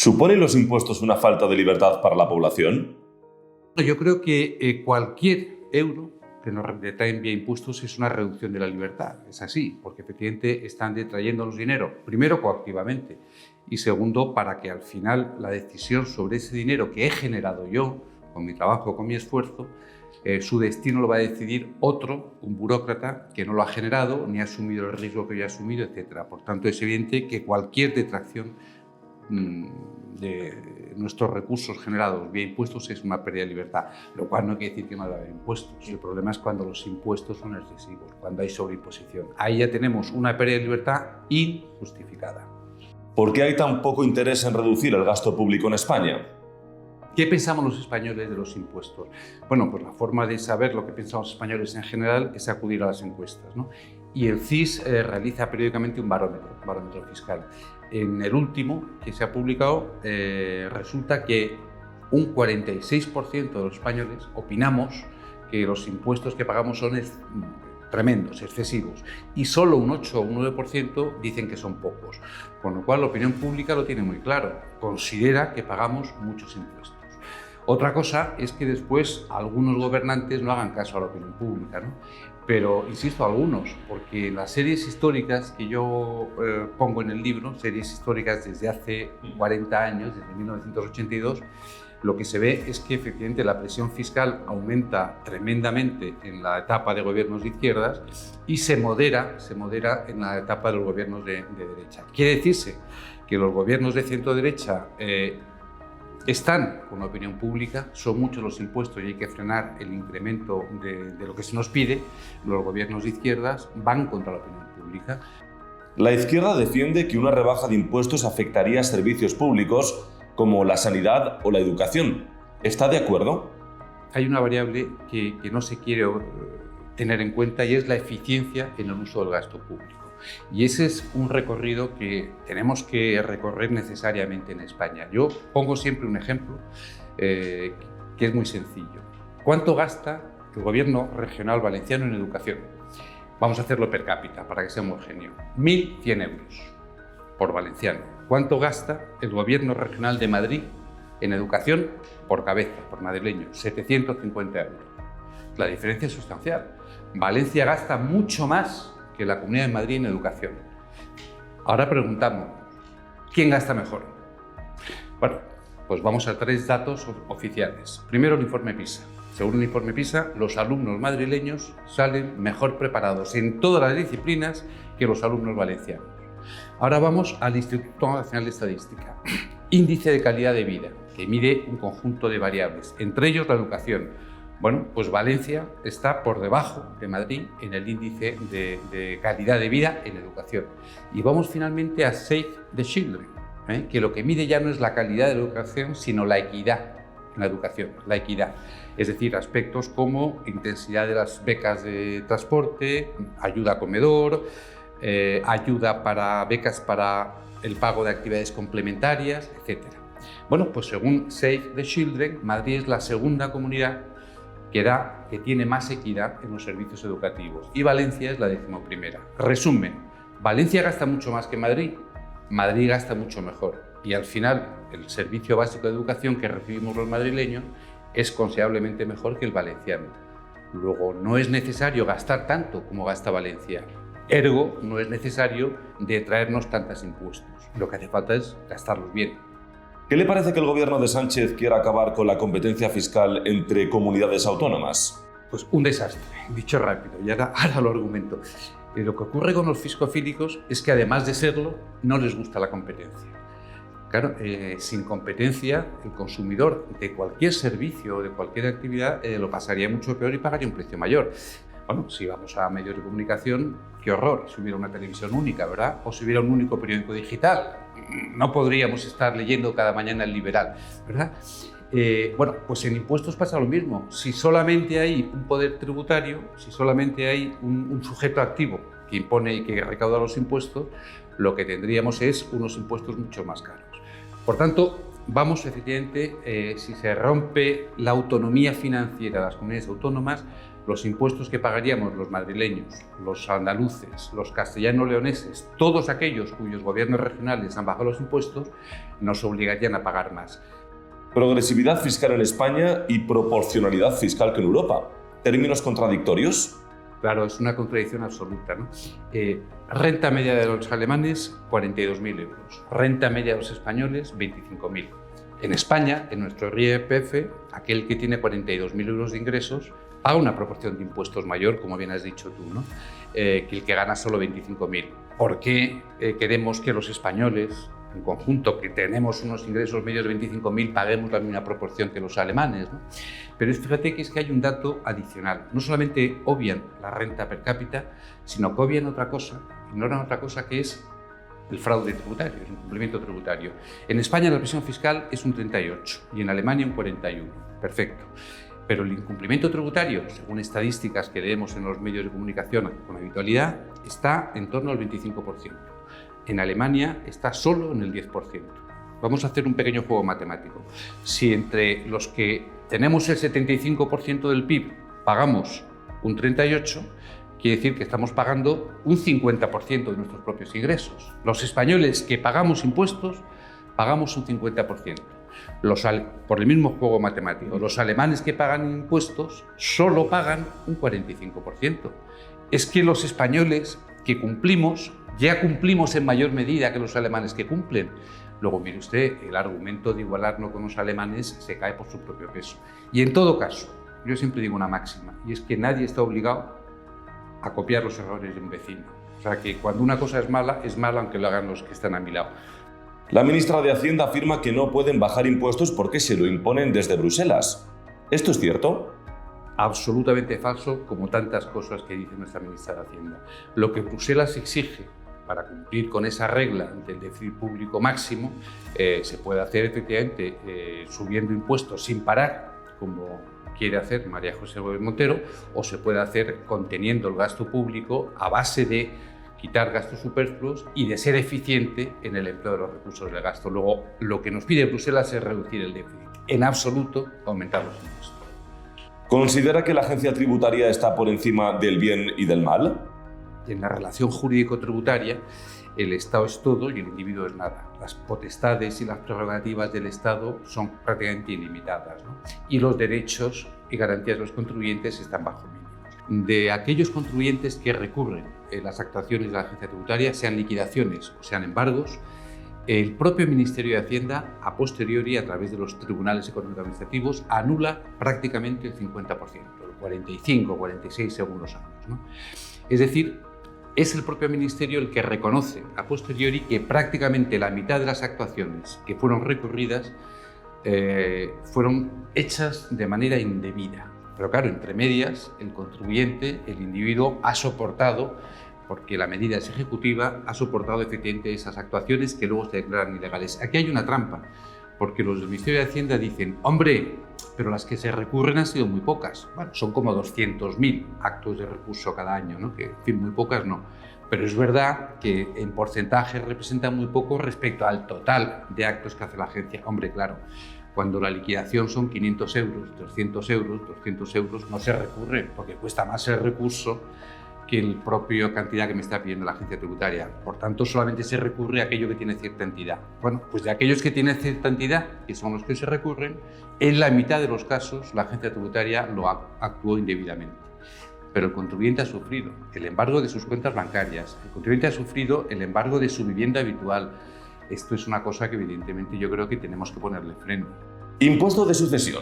¿Suponen los impuestos una falta de libertad para la población? Yo creo que cualquier euro que nos detraen vía impuestos es una reducción de la libertad. Es así, porque efectivamente están detrayéndonos dinero, primero coactivamente y segundo para que al final la decisión sobre ese dinero que he generado yo, con mi trabajo, con mi esfuerzo, su destino lo va a decidir otro, un burócrata que no lo ha generado ni ha asumido el riesgo que yo he asumido, etc. Por tanto, es evidente que cualquier detracción de nuestros recursos generados vía impuestos es una pérdida de libertad, lo cual no quiere decir que no haya impuestos. El problema es cuando los impuestos son excesivos, cuando hay sobreimposición. Ahí ya tenemos una pérdida de libertad injustificada. ¿Por qué hay tan poco interés en reducir el gasto público en España? ¿Qué pensamos los españoles de los impuestos? Bueno, pues la forma de saber lo que pensamos los españoles en general es acudir a las encuestas, ¿no? Y el CIS realiza periódicamente un barómetro fiscal. En el último que se ha publicado resulta que un 46% de los españoles opinamos que los impuestos que pagamos son tremendos, excesivos, y solo un 8 o un 9% dicen que son pocos, con lo cual la opinión pública lo tiene muy claro, considera que pagamos muchos impuestos. Otra cosa es que después algunos gobernantes no hagan caso a la opinión pública, ¿no? Pero, insisto, algunos, porque las series históricas que yo pongo en el libro, series históricas desde hace 40 años, desde 1982, lo que se ve es que efectivamente la presión fiscal aumenta tremendamente en la etapa de gobiernos de izquierdas y se modera en la etapa de los gobiernos de derecha. Quiere decirse que los gobiernos de centro-derecha están con la opinión pública, son muchos los impuestos y hay que frenar el incremento de lo que se nos pide. Los gobiernos de izquierdas van contra la opinión pública. La izquierda defiende que una rebaja de impuestos afectaría a servicios públicos como la sanidad o la educación. ¿Está de acuerdo? Hay una variable que no se quiere tener en cuenta y es la eficiencia en el uso del gasto público. Y ese es un recorrido que tenemos que recorrer necesariamente en España. Yo pongo siempre un ejemplo que es muy sencillo. ¿Cuánto gasta el gobierno regional valenciano en educación? Vamos a hacerlo per cápita para que sea homogéneo. 1.100 euros por valenciano. ¿Cuánto gasta el gobierno regional de Madrid en educación por cabeza, por madrileño? 750 euros. La diferencia es sustancial. Valencia gasta mucho más que la Comunidad de Madrid en educación. Ahora preguntamos, ¿quién gasta mejor? Bueno, pues vamos a 3 datos oficiales. Primero, el informe PISA. Según el informe PISA, los alumnos madrileños salen mejor preparados en todas las disciplinas que los alumnos valencianos. Ahora vamos al Instituto Nacional de Estadística. Índice de calidad de vida, que mide un conjunto de variables, entre ellos la educación. Bueno, pues Valencia está por debajo de Madrid en el índice de calidad de vida en educación. Y vamos finalmente a Save the Children, que lo que mide ya no es la calidad de la educación, sino la equidad en la educación, la equidad. Es decir, aspectos como intensidad de las becas de transporte, ayuda a comedor, ayuda para becas para el pago de actividades complementarias, etc. Bueno, pues según Save the Children, Madrid es la segunda comunidad que tiene más equidad en los servicios educativos y Valencia es la 11ª. Resumen, Valencia gasta mucho más que Madrid, Madrid gasta mucho mejor y al final el servicio básico de educación que recibimos los madrileños es considerablemente mejor que el valenciano. Luego, no es necesario gastar tanto como gasta Valencia, ergo no es necesario detraernos tantos impuestos. Lo que hace falta es gastarlos bien. ¿Qué le parece que el gobierno de Sánchez quiera acabar con la competencia fiscal entre comunidades autónomas? Pues un desastre, dicho rápido, y ahora lo argumento. Lo que ocurre con los fiscofílicos es que además de serlo, no les gusta la competencia. Claro, sin competencia, el consumidor de cualquier servicio o de cualquier actividad lo pasaría mucho peor y pagaría un precio mayor. Bueno, si vamos a medios de comunicación, qué horror, si hubiera una televisión única, ¿verdad? O si hubiera un único periódico digital. No podríamos estar leyendo cada mañana El Liberal, ¿verdad? Bueno, pues en impuestos pasa lo mismo. Si solamente hay un poder tributario, si solamente hay un sujeto activo que impone y que recauda los impuestos, lo que tendríamos es unos impuestos mucho más caros. Por tanto, vamos efectivamente, si se rompe la autonomía financiera de las comunidades autónomas, los impuestos que pagaríamos los madrileños, los andaluces, los castellano-leoneses, todos aquellos cuyos gobiernos regionales han bajado los impuestos, nos obligarían a pagar más. Progresividad fiscal en España y proporcionalidad fiscal que en Europa. ¿Términos contradictorios? Claro, es una contradicción absoluta, ¿no? Renta media de los alemanes, 42.000 euros. Renta media de los españoles, 25.000. En España, en nuestro IRPF, aquel que tiene 42.000 euros de ingresos paga una proporción de impuestos mayor, como bien has dicho tú, ¿no? Que el que gana solo 25.000. ¿Por qué queremos que los españoles, en conjunto, que tenemos unos ingresos medios de 25.000, paguemos la misma proporción que los alemanes, ¿no? Pero fíjate que es que hay un dato adicional. No solamente obvian la renta per cápita, sino que obvian otra cosa, ignoran otra cosa que es el fraude tributario, el incumplimiento tributario. En España la presión fiscal es un 38 y en Alemania un 41. Perfecto. Pero el incumplimiento tributario, según estadísticas que leemos en los medios de comunicación con habitualidad, está en torno al 25%. En Alemania está solo en el 10%. Vamos a hacer un pequeño juego matemático. Si entre los que tenemos el 75% del PIB pagamos un 38%, quiere decir que estamos pagando un 50% de nuestros propios ingresos. Los españoles que pagamos impuestos, pagamos un 50%. Por el mismo juego matemático, los alemanes que pagan impuestos solo pagan un 45%. Es que los españoles que cumplimos, ya cumplimos en mayor medida que los alemanes que cumplen. Luego, mire usted, el argumento de igualarnos con los alemanes se cae por su propio peso. Y en todo caso, yo siempre digo una máxima, y es que nadie está obligado a copiar los errores de un vecino. O sea, que cuando una cosa es mala aunque lo hagan los que están a mi lado. La ministra de Hacienda afirma que no pueden bajar impuestos porque se lo imponen desde Bruselas. ¿Esto es cierto? Absolutamente falso, como tantas cosas que dice nuestra ministra de Hacienda. Lo que Bruselas exige para cumplir con esa regla del déficit público máximo, se puede hacer efectivamente subiendo impuestos sin parar, como quiere hacer María José Gómez Montero, o se puede hacer conteniendo el gasto público a base de quitar gastos superfluos y de ser eficiente en el empleo de los recursos del gasto. Luego, lo que nos pide Bruselas es reducir el déficit. En absoluto, aumentar los impuestos. ¿Considera que la agencia tributaria está por encima del bien y del mal? En la relación jurídico-tributaria, el Estado es todo y el individuo es nada. Las potestades y las prerrogativas del Estado son prácticamente ilimitadas, ¿no? Y los derechos y garantías de los contribuyentes están bajo mínimos. De aquellos contribuyentes que recurren las actuaciones de la agencia tributaria, sean liquidaciones o sean embargos, el propio Ministerio de Hacienda, a posteriori, a través de los tribunales económico-administrativos, anula prácticamente el 50%, el 45, 46 según los años, ¿no? Es decir, es el propio Ministerio el que reconoce a posteriori que prácticamente la mitad de las actuaciones que fueron recurridas fueron hechas de manera indebida. Pero claro, entre medias, el contribuyente, el individuo, ha soportado, porque la medida es ejecutiva, ha soportado efectivamente esas actuaciones que luego se declaran ilegales. Aquí hay una trampa, porque los del Ministerio de Hacienda dicen, hombre, pero las que se recurren han sido muy pocas. Bueno, son como 200.000 actos de recurso cada año, ¿no? Que, en fin, muy pocas no. Pero es verdad que en porcentaje representa muy poco respecto al total de actos que hace la agencia. Hombre, claro, cuando la liquidación son 500 euros, 300 euros, 200 euros, no se recurre, porque cuesta más el recurso que el propio cantidad que me está pidiendo la agencia tributaria. Por tanto, solamente se recurre a aquello que tiene cierta entidad. Bueno, pues de aquellos que tienen cierta entidad, que son los que se recurren, en la mitad de los casos la agencia tributaria lo actuó indebidamente. Pero el contribuyente ha sufrido el embargo de sus cuentas bancarias, el contribuyente ha sufrido el embargo de su vivienda habitual. Esto es una cosa que evidentemente yo creo que tenemos que ponerle freno. Impuesto de sucesión,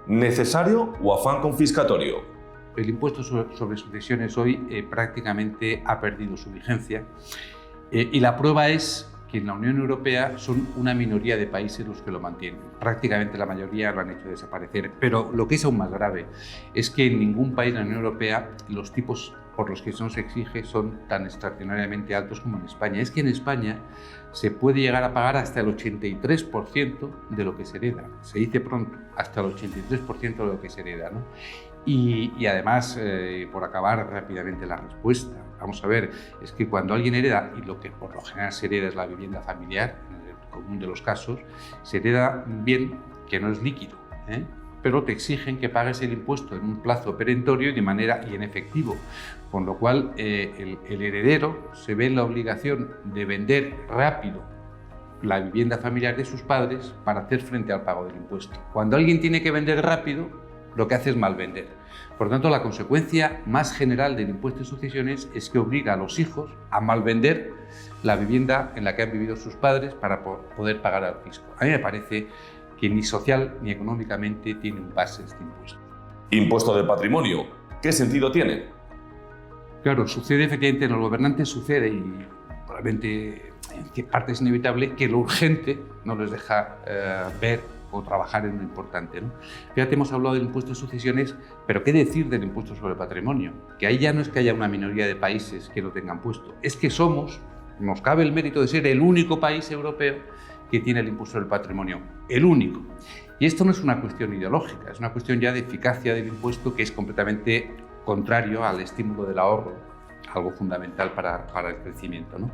¿necesario o afán confiscatorio? El impuesto sobre sucesiones hoy prácticamente ha perdido su vigencia y la prueba es que en la Unión Europea son una minoría de países los que lo mantienen. Prácticamente la mayoría lo han hecho desaparecer. Pero lo que es aún más grave es que en ningún país de la Unión Europea los tipos por los que se nos exige son tan extraordinariamente altos como en España. Es que en España se puede llegar a pagar hasta el 83% de lo que se hereda. Se dice pronto, hasta el 83% de lo que se hereda, ¿no? Y además, por acabar rápidamente la respuesta, vamos a ver, es que cuando alguien hereda, y lo que por lo general se hereda es la vivienda familiar, en el común de los casos, se hereda un bien que no es líquido, pero te exigen que pagues el impuesto en un plazo perentorio y en efectivo, con lo cual el heredero se ve en la obligación de vender rápido la vivienda familiar de sus padres para hacer frente al pago del impuesto. Cuando alguien tiene que vender rápido, lo que hace es mal vender. Por tanto, la consecuencia más general del impuesto de sucesiones es que obliga a los hijos a malvender la vivienda en la que han vivido sus padres para poder pagar al fisco. A mí me parece que ni social ni económicamente tiene un base este impuesto. Impuesto de patrimonio, ¿qué sentido tiene? Claro, sucede efectivamente, en los gobernantes sucede, y probablemente en qué parte es inevitable, que lo urgente no les deja ver o trabajar en lo importante, ¿no? Fíjate, hemos hablado del impuesto de sucesiones, pero ¿qué decir del impuesto sobre el patrimonio? Que ahí ya no es que haya una minoría de países que lo tengan puesto, es que nos cabe el mérito de ser el único país europeo que tiene el impuesto del patrimonio, el único. Y esto no es una cuestión ideológica, es una cuestión ya de eficacia del impuesto, que es completamente contrario al estímulo del ahorro, algo fundamental para el crecimiento, ¿no?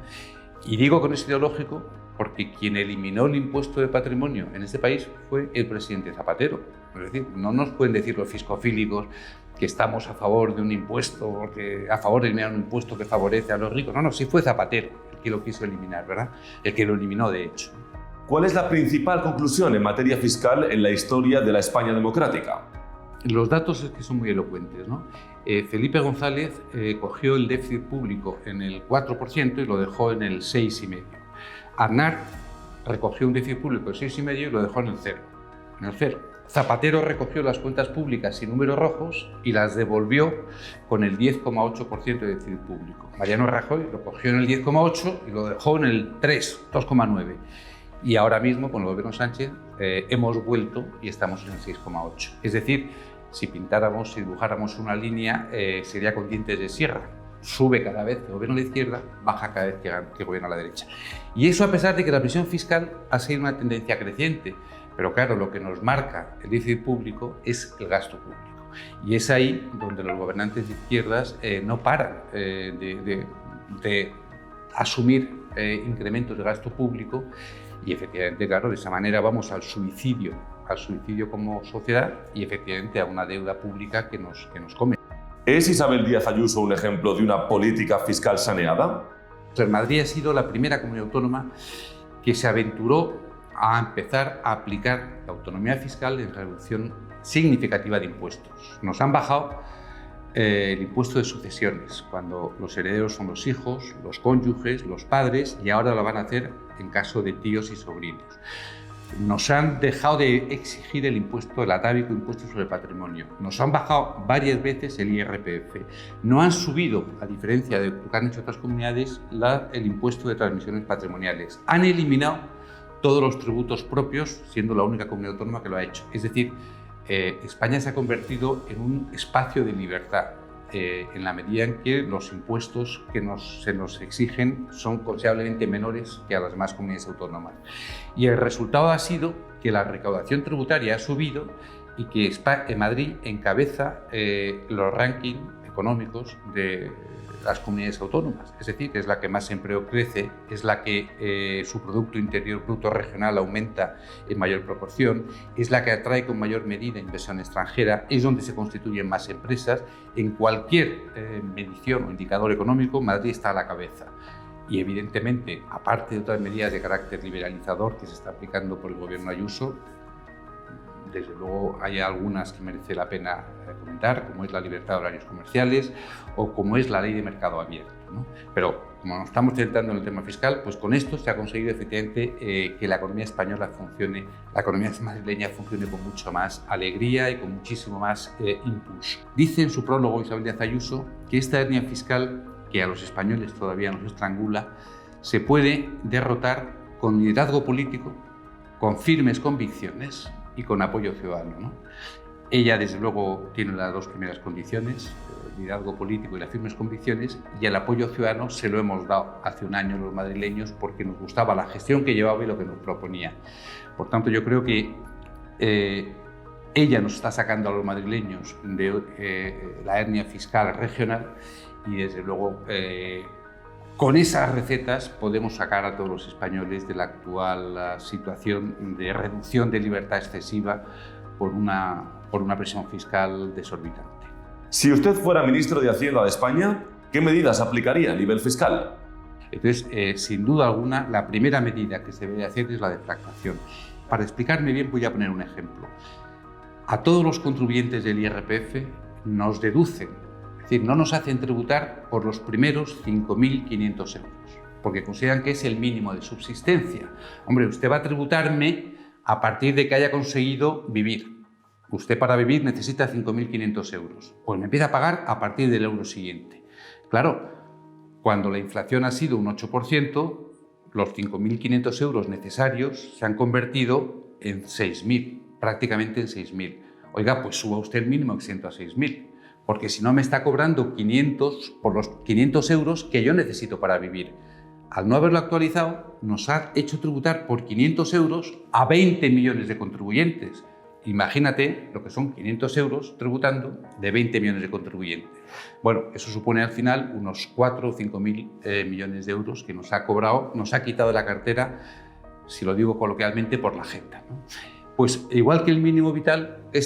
Y digo con eso ideológico porque quien eliminó el impuesto de patrimonio en este país fue el presidente Zapatero. Es decir, no nos pueden decir los fiscofílicos que estamos a favor de un impuesto, a favor de eliminar un impuesto que favorece a los ricos. No, sí fue Zapatero el que lo quiso eliminar, ¿verdad? El que lo eliminó, de hecho. ¿Cuál es la principal conclusión en materia fiscal en la historia de la España democrática? Los datos es que son muy elocuentes, ¿no? Felipe González cogió el déficit público en el 4% y lo dejó en el 6,5%. Aznar recogió un déficit público del 6,5% y lo dejó en el 0. Zapatero recogió las cuentas públicas sin números rojos y las devolvió con el 10,8% de déficit público. Mariano Rajoy lo cogió en el 10,8% y lo dejó en el 2,9%. Y ahora mismo, con el gobierno Sánchez, hemos vuelto y estamos en el 6,8%. Es decir, si dibujáramos una línea, sería con dientes de sierra. Sube cada vez que gobierna la izquierda, baja cada vez que gobierna la derecha. Y eso a pesar de que la presión fiscal ha sido una tendencia creciente. Pero claro, lo que nos marca el déficit público es el gasto público. Y es ahí donde los gobernantes de izquierdas no paran de asumir incrementos de gasto público. Y efectivamente, claro, de esa manera vamos al suicidio como sociedad y efectivamente a una deuda pública que nos come. ¿Es Isabel Díaz Ayuso un ejemplo de una política fiscal saneada? Pues Madrid ha sido la primera comunidad autónoma que se aventuró a empezar a aplicar la autonomía fiscal en reducción significativa de impuestos. Nos han bajado el impuesto de sucesiones, cuando los herederos son los hijos, los cónyuges, los padres, y ahora lo van a hacer en caso de tíos y sobrinos. Nos han dejado de exigir el atávico impuesto sobre el patrimonio. Nos han bajado varias veces el IRPF. No han subido, a diferencia de lo que han hecho otras comunidades, el impuesto de transmisiones patrimoniales. Han eliminado todos los tributos propios, siendo la única comunidad autónoma que lo ha hecho. Es decir, España se ha convertido en un espacio de libertad, en la medida en que los impuestos que se nos exigen son considerablemente menores que a las demás comunidades autónomas. Y el resultado ha sido que la recaudación tributaria ha subido y que Madrid encabeza los rankings económicos de las comunidades autónomas. Es decir, que es la que más empleo crece, es la que su Producto Interior Bruto regional aumenta en mayor proporción, es la que atrae con mayor medida inversión extranjera, es donde se constituyen más empresas. En cualquier medición o indicador económico, Madrid está a la cabeza. Y evidentemente, aparte de otras medidas de carácter liberalizador que se está aplicando por el gobierno Ayuso, desde luego hay algunas que merece la pena comentar, como es la libertad de horarios comerciales o como es la ley de mercado abierto, ¿no? Pero como nos estamos centrando en el tema fiscal, pues con esto se ha conseguido efectivamente que la economía española funcione, la economía madrileña funcione con mucho más alegría y con muchísimo más impulso. Dice en su prólogo Isabel Díaz Ayuso que esta hernia fiscal, que a los españoles todavía nos estrangula, se puede derrotar con liderazgo político, con firmes convicciones y con apoyo ciudadano, ¿no? Ella, desde luego, tiene las dos primeras condiciones, el liderazgo político y las firmes convicciones, y el apoyo ciudadano se lo hemos dado hace un año los madrileños porque nos gustaba la gestión que llevaba y lo que nos proponía. Por tanto, yo creo que ella nos está sacando a los madrileños de la hernia fiscal regional y, desde luego, con esas recetas podemos sacar a todos los españoles de la actual situación de reducción de libertad excesiva por una por una presión fiscal desorbitante. Si usted fuera ministro de Hacienda de España, ¿qué medidas aplicaría a nivel fiscal? Entonces, sin duda alguna, la primera medida que se debe hacer es la deflactación. Para explicarme bien, voy a poner un ejemplo. A todos los contribuyentes del IRPF nos deducen, es decir, no nos hacen tributar por los primeros 5.500 euros, porque consideran que es el mínimo de subsistencia. Hombre, usted va a tributarme a partir de que haya conseguido vivir. Usted para vivir necesita 5.500 euros. Pues me empieza a pagar a partir del euro siguiente. Claro, cuando la inflación ha sido un 8%, los 5.500 euros necesarios se han convertido en 6.000, prácticamente en 6.000. Oiga, pues suba usted el mínimo exento a 6.000, porque si no me está cobrando 500 por los 500 euros que yo necesito para vivir. Al no haberlo actualizado, nos ha hecho tributar por 500 euros a 20 millones de contribuyentes. Imagínate lo que son 500 euros tributando de 20 millones de contribuyentes. Bueno, eso supone al final unos 4 o 5.000 millones de euros que nos ha cobrado, nos ha quitado de la cartera, si lo digo coloquialmente, por la agenda, ¿no? Pues igual que el mínimo vital, que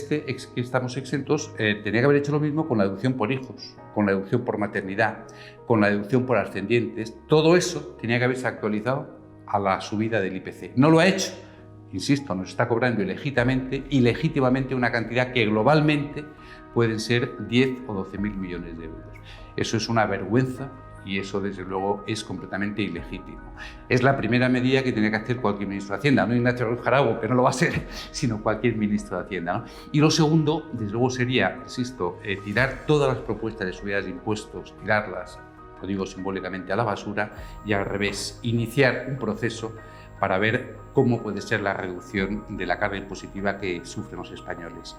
estamos exentos, tenía que haber hecho lo mismo con la deducción por hijos, con la deducción por maternidad, con la deducción por ascendientes. Todo eso tenía que haberse actualizado a la subida del IPC. No lo ha hecho. Insisto, nos está cobrando ilegítimamente una cantidad que globalmente pueden ser 10 o 12.000 millones de euros. Eso es una vergüenza y eso desde luego es completamente ilegítimo. Es la primera medida que tiene que hacer cualquier ministro de Hacienda, no Ignacio Ruiz Jarabo, que no lo va a ser, sino cualquier ministro de Hacienda, ¿no? Y lo segundo, desde luego, sería, insisto, tirar todas las propuestas de subidas de impuestos, tirarlas, lo digo simbólicamente, a la basura y al revés, iniciar un proceso para ver cómo puede ser la reducción de la carga impositiva que sufren los españoles.